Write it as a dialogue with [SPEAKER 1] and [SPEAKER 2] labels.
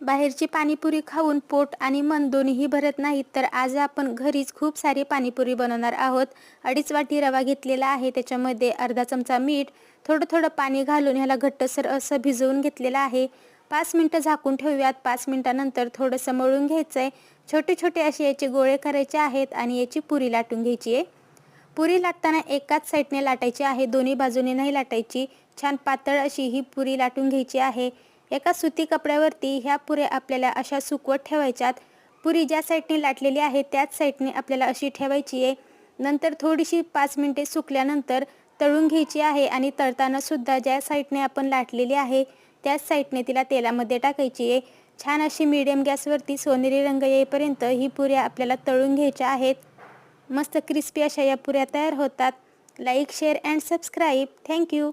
[SPEAKER 1] बाहेरची पाणीपुरी खाऊन पोट आणि मन दोन्हीही भरत नाहीत, तर आज आपण घरीच खूप सारी पाणीपुरी बनवणार आहोत। 2.5 वाटी रवा घेतलेला आहे, त्याच्यामध्ये अर्धा चमचा मीठ, थोडं थोडं पाणी घालून ह्याला घट्टसर असं भिजवून घेतलेलं आहे। 5 मिनिटं झाकून ठेवूयात। 5 मिनिटानंतर थोडंसं मळून घ्यायचं आहे। छोटे छोटे असे याचे गोळे करायचे आहेत आणि याची पुरी लाटून घ्यायची आहे। पुरी लाटताना एकाच साईडने लाटायची आहे, दोन्ही बाजूने नाही लाटायची। छान पातळ अशी ही पुरी लाटून घ्यायची आहे। एका सुती कपड्यावरती ह्या पुऱ्या आपल्याला अशा सुकवत ठेवायच्यात। पुरी ज्या साईडने लाटलेली आहे त्याच साईडने आपल्याला अशी ठेवायची आहे। नंतर थोडीशी 5 मिनिटे सुकल्यानंतर तळून घ्यायची आहे आणि तळताना सुद्धा ज्या साईडने आपण लाटलेली आहे त्याच साईडने तिला तेलामध्ये टाकायची आहे। छान अशी मीडियम गॅसवरती सोनेरी रंग येईपर्यंत ही पुऱ्या आपल्याला तळून घ्यायच्या आहेत। मस्त क्रिस्पी अशा या पुऱ्या तयार होतात। Like, share and subscribe. Thank you.